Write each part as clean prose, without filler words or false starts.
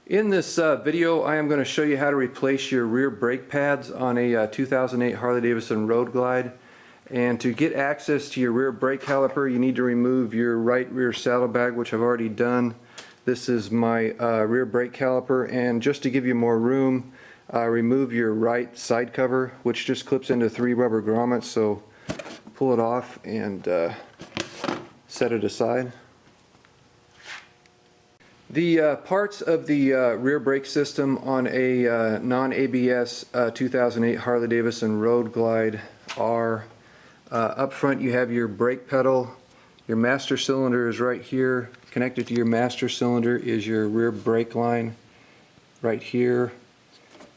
In this video, I am going to show you how to replace your rear brake pads on a 2008 Harley Davidson Road Glide. And to get access to your rear brake caliper, you need to remove your right rear saddlebag, which I've already done. This is my rear brake caliper, and just to give you more room, remove your right side cover, which just clips into 3 rubber grommets. So pull it off and set it aside. The parts of the rear brake system on a non-ABS 2008 Harley Davidson Road Glide are up front. You have your brake pedal. Your master cylinder is right here. Connected to your master cylinder is your rear brake line right here.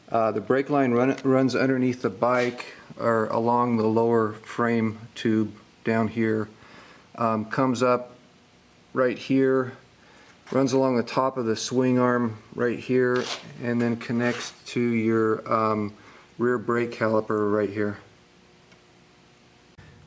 The brake line runs underneath the bike or along the lower frame tube down here. Comes up right here, runs along the top of the swing arm right here, and then connects to your rear brake caliper right here.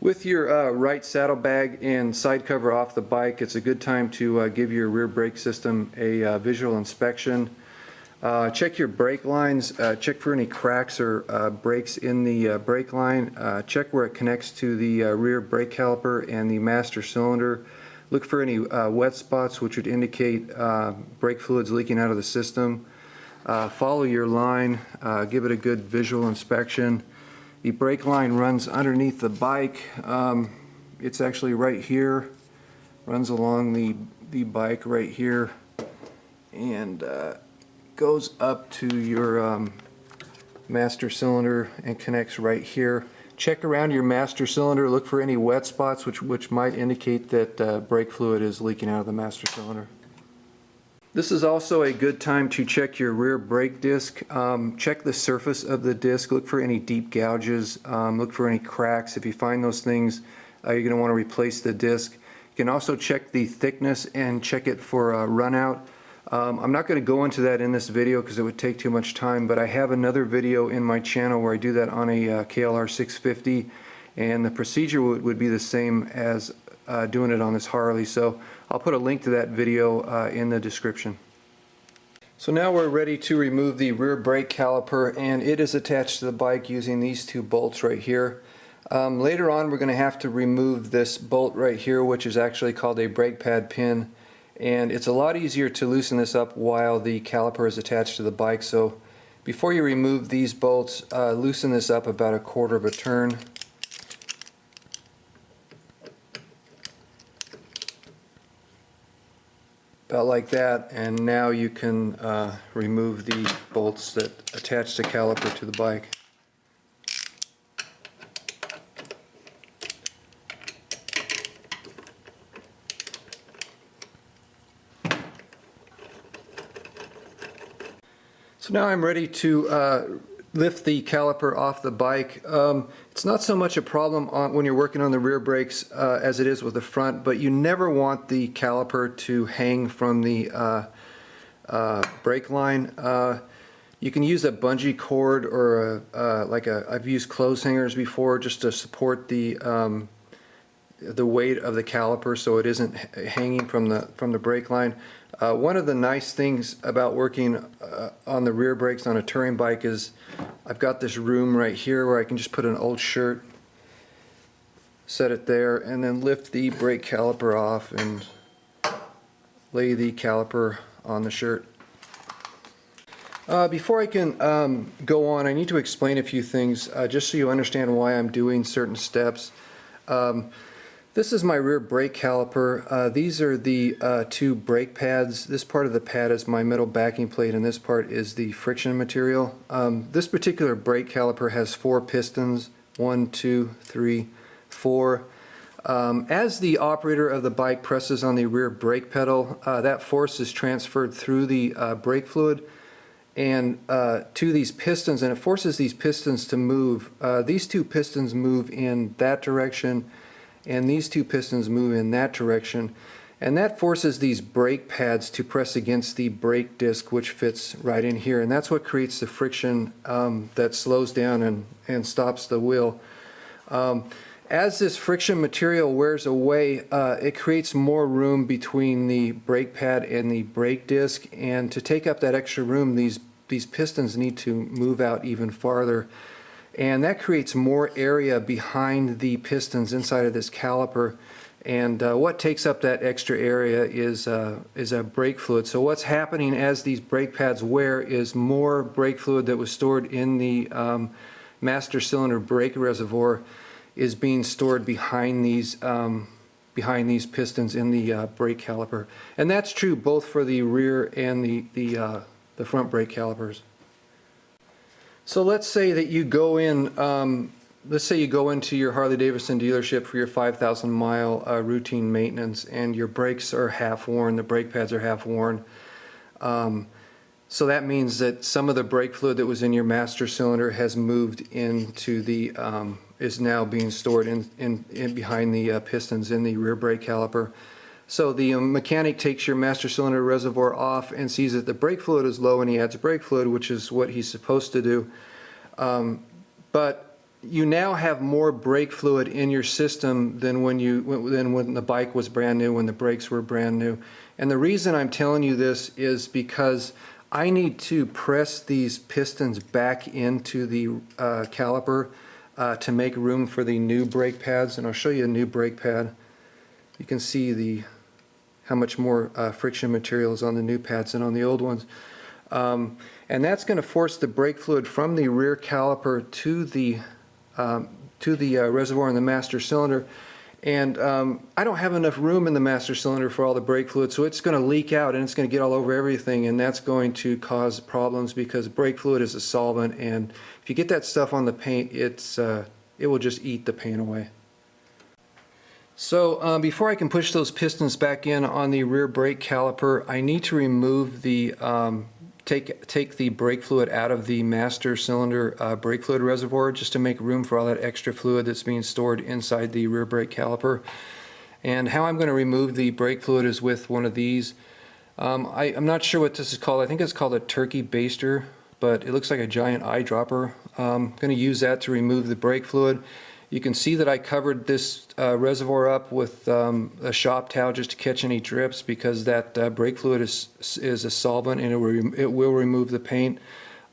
With your right saddlebag and side cover off the bike, it's a good time to give your rear brake system a visual inspection. Check your brake lines, check for any cracks or breaks in the brake line, check where it connects to the rear brake caliper and the master cylinder. Look for any wet spots which would indicate brake fluids leaking out of the system. Follow your line, give it a good visual inspection. The brake line runs underneath the bike. It's actually right here, runs along the bike right here, and goes up to your master cylinder and connects right here. Check around your master cylinder, look for any wet spots which might indicate that brake fluid is leaking out of the master cylinder. This is also a good time to check your rear brake disc. Check the surface of the disc, look for any deep gouges, look for any cracks. If you find those things, you're going to want to replace the disc. You can also check the thickness and check it for run out. I'm not going to go into that in this video because it would take too much time, but I have another video in my channel where I do that on a KLR 650, and the procedure would be the same as doing it on this Harley. So I'll put a link to that video in the description. So now we're ready to remove the rear brake caliper, and it is attached to the bike using these 2 bolts right here. Later on we're going to have to remove this bolt right here, which is actually called a brake pad pin. And it's a lot easier to loosen this up while the caliper is attached to the bike. So before you remove these bolts, loosen this up about 1/4 of a turn. About like that, and now you can remove the bolts that attach the caliper to the bike. So now I'm ready to lift the caliper off the bike. It's not so much a problem when you're working on the rear brakes as it is with the front, but you never want the caliper to hang from the brake line. You can use a bungee cord or I've used clothes hangers before just to support the weight of the caliper so it isn't hanging from the brake line. One of the nice things about working on the rear brakes on a touring bike is I've got this room right here where I can just put an old shirt, set it there, and then lift the brake caliper off and lay the caliper on the shirt. Before I can go on, I need to explain a few things just so you understand why I'm doing certain steps. This is my rear brake caliper. These are the 2 brake pads. This part of the pad is my metal backing plate, and this part is the friction material. This particular brake caliper has 4 pistons, 1, 2, 3, 4. As the operator of the bike presses on the rear brake pedal, that force is transferred through the brake fluid and to these pistons, and it forces these pistons to move. These 2 pistons move in that direction, and these 2 pistons move in that direction, and that forces these brake pads to press against the brake disc, which fits right in here, and that's what creates the friction that slows down and stops the wheel. As this friction material wears away, it creates more room between the brake pad and the brake disc, and to take up that extra room, these pistons need to move out even farther, and that creates more area behind the pistons inside of this caliper. And what takes up that extra area is a brake fluid. So what's happening as these brake pads wear is more brake fluid that was stored in the master cylinder brake reservoir is being stored behind these pistons in the brake caliper. And that's true both for the rear and the front brake calipers. So let's say that you go in, let's say you go into your Harley Davidson dealership for your 5,000 mile routine maintenance, and your brakes are half worn, the brake pads are half worn. So that means that some of the brake fluid that was in your master cylinder has moved into the, is now being stored in behind the pistons in the rear brake caliper. So the mechanic takes your master cylinder reservoir off and sees that the brake fluid is low, and he adds brake fluid, which is what he's supposed to do. But you now have more brake fluid in your system than when the bike was brand new, when the brakes were brand new. And the reason I'm telling you this is because I need to press these pistons back into the caliper to make room for the new brake pads. And I'll show you a new brake pad. You can see how much more friction material is on the new pads than on the old ones. And that's going to force the brake fluid from the rear caliper to the reservoir in the master cylinder. And I don't have enough room in the master cylinder for all the brake fluid, so it's going to leak out and it's going to get all over everything, and that's going to cause problems because brake fluid is a solvent, and if you get that stuff on the paint, it will just eat the paint away. So before I can push those pistons back in on the rear brake caliper, I need to remove the take the brake fluid out of the master cylinder brake fluid reservoir, just to make room for all that extra fluid that's being stored inside the rear brake caliper. And how I'm going to remove the brake fluid is with one of these. I'm not sure what this is called. I think it's called a turkey baster, but it looks like a giant eyedropper. I'm going to use that to remove the brake fluid. You can see that I covered this reservoir up with a shop towel just to catch any drips, because that brake fluid is a solvent, and it will remove the paint.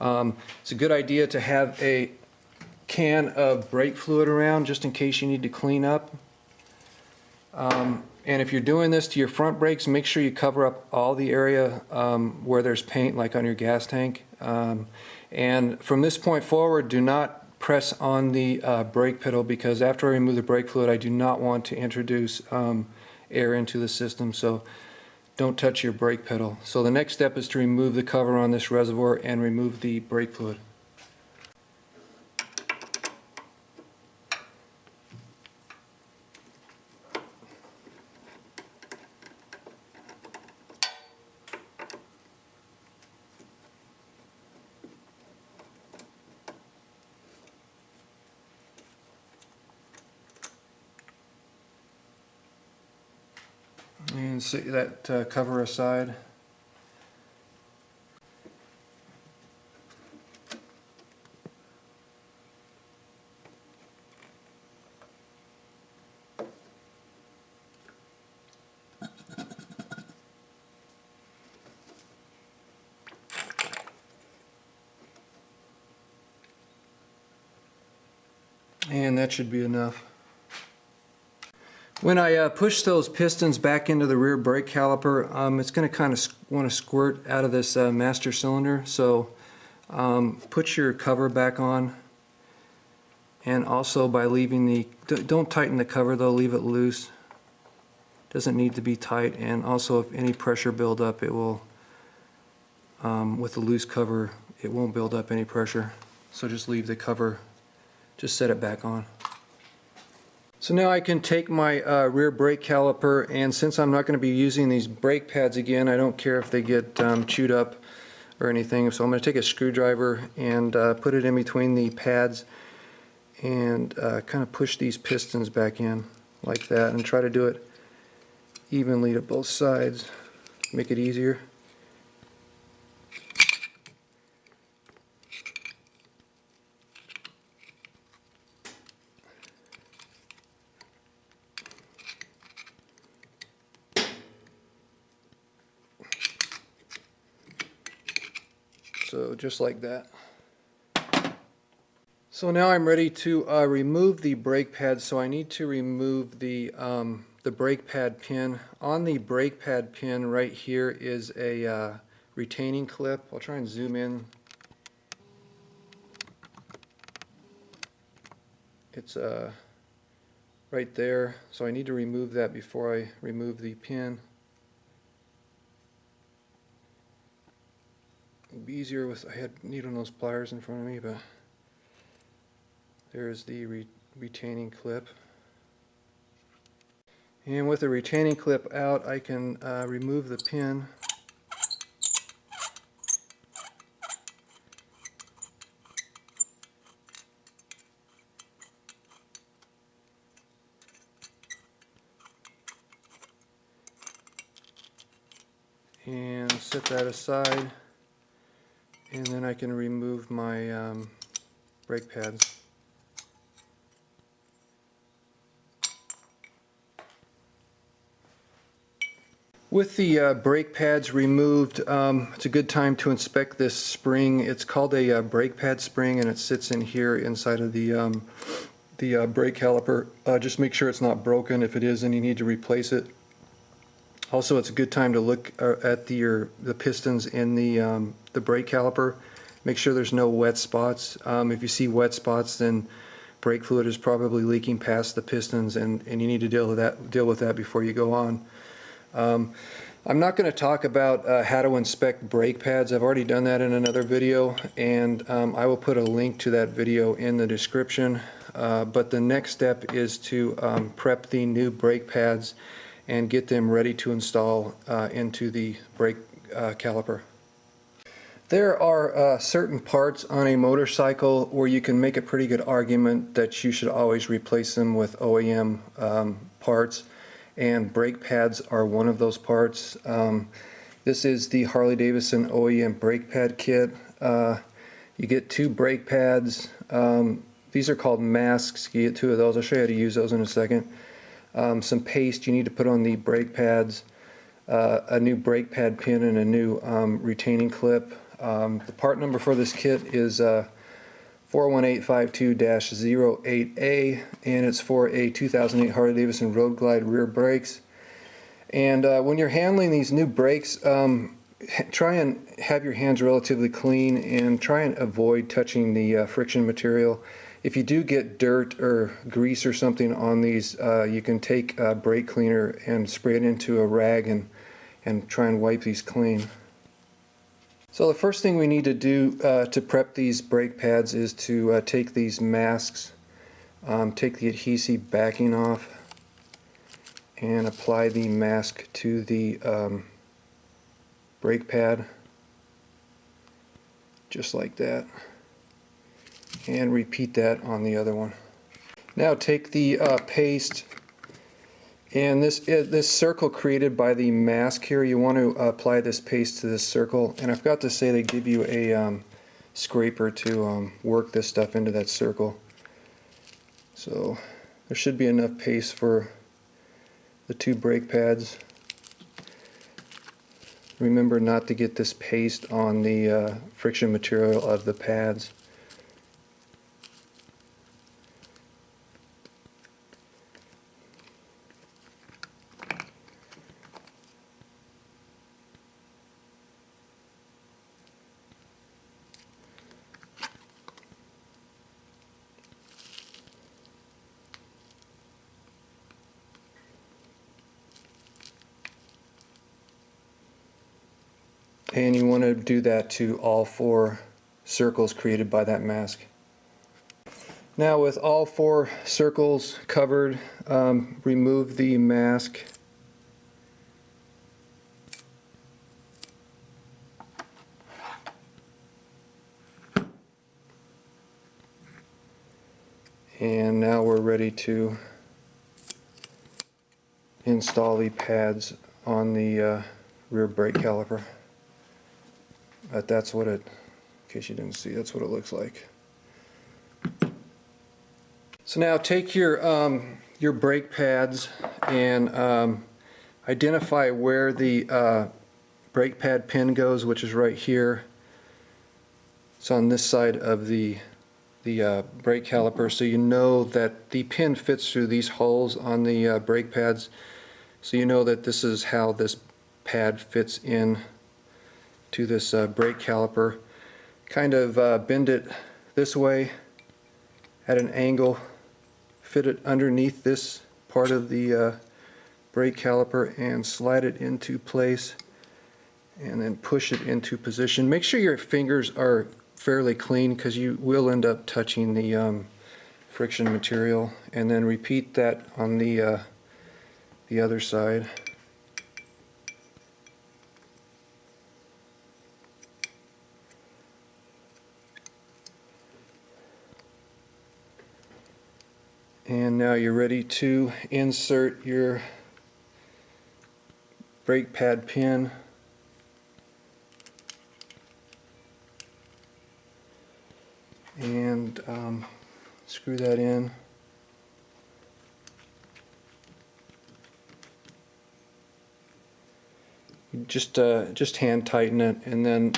It's a good idea to have a can of brake fluid around just in case you need to clean up. And if you're doing this to your front brakes, make sure you cover up all the area where there's paint, like on your gas tank. And from this point forward, do not press on the brake pedal, because after I remove the brake fluid, I do not want to introduce air into the system, so don't touch your brake pedal. So the next step is to remove the cover on this reservoir and remove the brake fluid. And set that cover aside. And that should be enough. When I push those pistons back into the rear brake caliper, it's going to kind of want to squirt out of this master cylinder. So put your cover back on, and also by leaving don't tighten the cover though, leave it loose. Doesn't need to be tight, and also if any pressure build up, it will, with the loose cover, it won't build up any pressure. So just leave the cover, just set it back on. So now I can take my rear brake caliper, and since I'm not going to be using these brake pads again, I don't care if they get chewed up or anything. So I'm going to take a screwdriver and put it in between the pads and kind of push these pistons back in like that, and try to do it evenly to both sides, make it easier. So just like that. So now I'm ready to remove the brake pad. So I need to remove the brake pad pin. On the brake pad pin right here is a retaining clip. I'll try and zoom in. It's right there. So I need to remove that before I remove the pin. It'd be easier with, I had needle nose pliers in front of me, but there's the retaining clip. And with the retaining clip out, I can remove the pin. And set that aside. And then I can remove my brake pads. With the brake pads removed, it's a good time to inspect this spring. It's called a brake pad spring, and it sits in here inside of the brake caliper. Just make sure it's not broken. If it is, then you need to replace it. Also, it's a good time to look at the pistons in the brake caliper. Make sure there's no wet spots. If you see wet spots, then brake fluid is probably leaking past the pistons, and you need to deal with that before you go on. I'm not going to talk about how to inspect brake pads. I've already done that in another video, and I will put a link to that video in the description. But the next step is to prep the new brake pads and get them ready to install into the brake caliper. There are certain parts on a motorcycle where you can make a pretty good argument that you should always replace them with OEM parts, and brake pads are one of those parts. This is the Harley Davidson OEM brake pad kit. You get 2 brake pads. These are called masks. You get 2 of those. I'll show you how to use those in a second. Some paste you need to put on the brake pads, a new brake pad pin, and a new retaining clip. The part number for this kit is 41852-08A, and it's for a 2008 Harley Davidson Road Glide rear brakes. And when you're handling these new brakes, try and have your hands relatively clean and try and avoid touching the friction material. If you do get dirt or grease or something on these, you can take a brake cleaner and spray it into a rag and try and wipe these clean. So the first thing we need to do to prep these brake pads is to take these masks, take the adhesive backing off, and apply the mask to the brake pad, just like that, and repeat that on the other one. Now take the paste, and this circle created by the mask here, you want to apply this paste to this circle, and I forgot to say they give you a scraper to work this stuff into that circle. So there should be enough paste for the 2 brake pads. Remember not to get this paste on the friction material of the pads. And you want to do that to all 4 circles created by that mask. Now with all 4 circles covered, remove the mask. And now we're ready to install the pads on the rear brake caliper. That's what it, in case you didn't see, that's what it looks like. So now take your brake pads and identify where the brake pad pin goes, which is right here. It's on this side of the brake caliper, so you know that the pin fits through these holes on the brake pads, so you know that this is how this pad fits in to this brake caliper. Kind of bend it this way at an angle, fit it underneath this part of the brake caliper and slide it into place, and then push it into position. Make sure your fingers are fairly clean because you will end up touching the friction material, and then repeat that on the other side. And now you're ready to insert your brake pad pin. And screw that in. Just hand tighten it, and then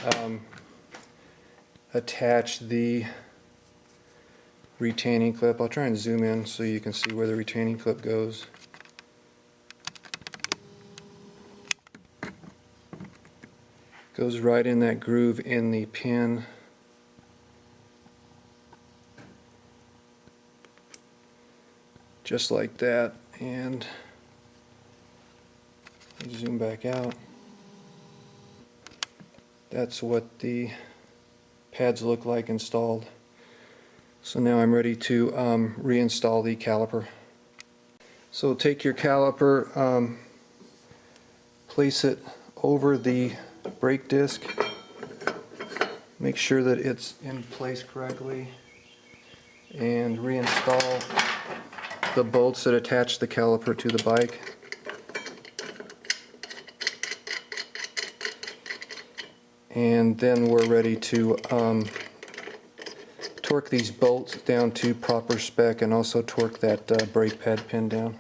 attach the retaining clip. I'll try and zoom in so you can see where the retaining clip goes. Goes right in that groove in the pin. Just like that, and zoom back out. That's what the pads look like installed. So now I'm ready to reinstall the caliper. So take your caliper, place it over the brake disc, make sure that it's in place correctly, and reinstall the bolts that attach the caliper to the bike. And then we're ready to torque these bolts down to proper spec, and also torque that brake pad pin down.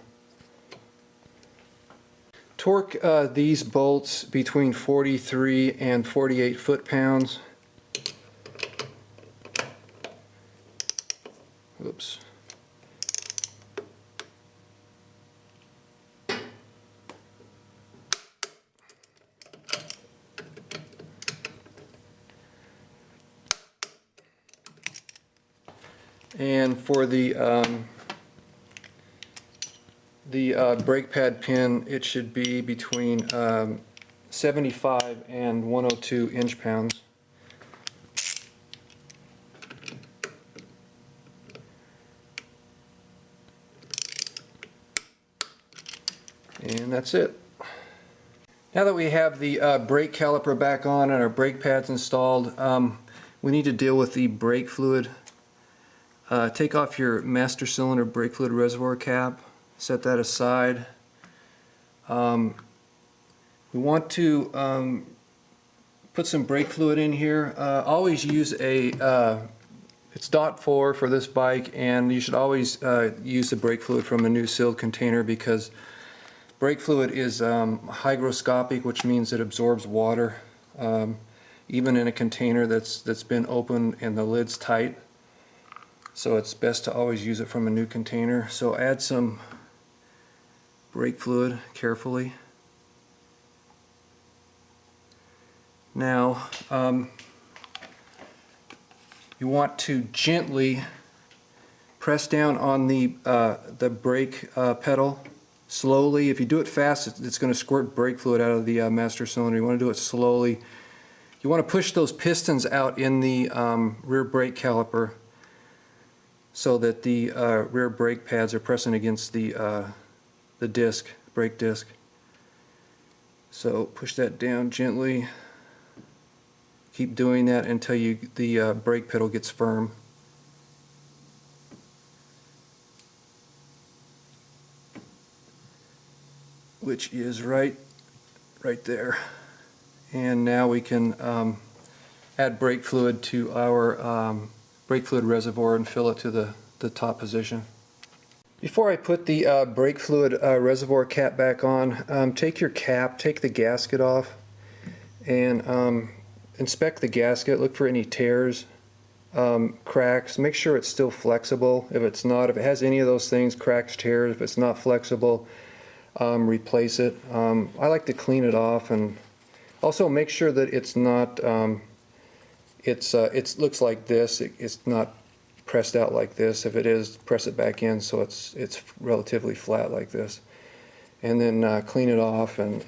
Torque these bolts between 43 and 48 foot-pounds. Oops. And for the brake pad pin, it should be between 75 and 102 inch-pounds. And that's it. Now that we have the brake caliper back on and our brake pads installed, we need to deal with the brake fluid. Take off your master cylinder brake fluid reservoir cap, set that aside. We want to put some brake fluid in here. Always use it's .4 for this bike, and you should always use the brake fluid from a new sealed container, because brake fluid is hygroscopic, which means it absorbs water, even in a container that's been opened and the lid's tight. So it's best to always use it from a new container. So add some brake fluid carefully. Now you want to gently press down on the brake pedal slowly. If you do it fast, it's going to squirt brake fluid out of the master cylinder. You want to do it slowly. You want to push those pistons out in the rear brake caliper, so that the rear brake pads are pressing against the disc, brake disc. So push that down gently. Keep doing that until the brake pedal gets firm. Which is right there. And now we can add brake fluid to our brake fluid reservoir and fill it to the top position. Before I put the brake fluid reservoir cap back on, take your cap, take the gasket off, and inspect the gasket, look for any tears, cracks, make sure it's still flexible. If it's not, if it has any of those things, cracks, tears, if it's not flexible, replace it. I like to clean it off, and also make sure that it's not, it looks like this, it's not pressed out like this. If it is, press it back in so it's relatively flat like this. And then clean it off, and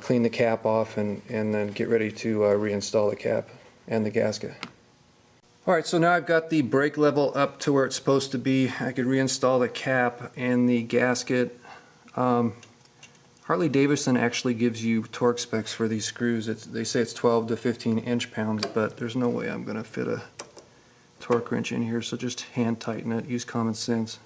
clean the cap off, and then get ready to reinstall the cap and the gasket. Alright, so now I've got the brake level up to where it's supposed to be. I could reinstall the cap and the gasket. Harley Davidson actually gives you torque specs for these screws. They say it's 12 to 15 inch-pounds, but there's no way I'm going to fit a torque wrench in here, so just hand tighten it. Use common sense.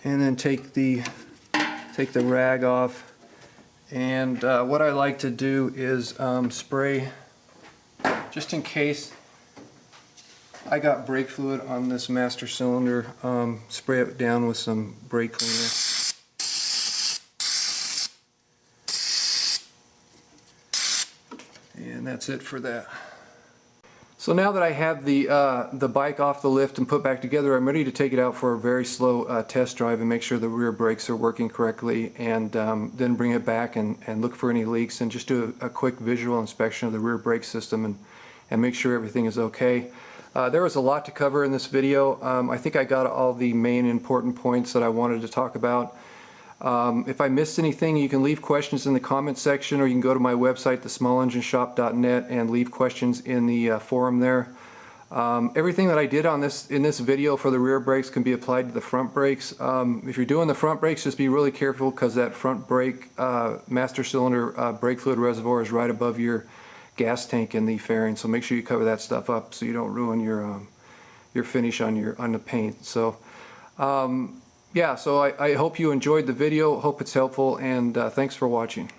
And then take the rag off, and what I like to do is spray, just in case I got brake fluid on this master cylinder, spray it down with some brake cleaner. And that's it for that. So now that I have the bike off the lift and put back together, I'm ready to take it out for a very slow test drive and make sure the rear brakes are working correctly, and then bring it back and look for any leaks, and just do a quick visual inspection of the rear brake system and make sure everything is okay. There was a lot to cover in this video. I think I got all the main important points that I wanted to talk about. If I missed anything, you can leave questions in the comment section, or you can go to my website, thesmallengineshop.net, and leave questions in the forum there. Everything that I did in this video for the rear brakes can be applied to the front brakes. If you're doing the front brakes, just be really careful, because that front brake master cylinder brake fluid reservoir is right above your gas tank in the fairing. So make sure you cover that stuff up so you don't ruin your finish on the paint. So. Yeah, so I hope you enjoyed the video, hope it's helpful, and thanks for watching.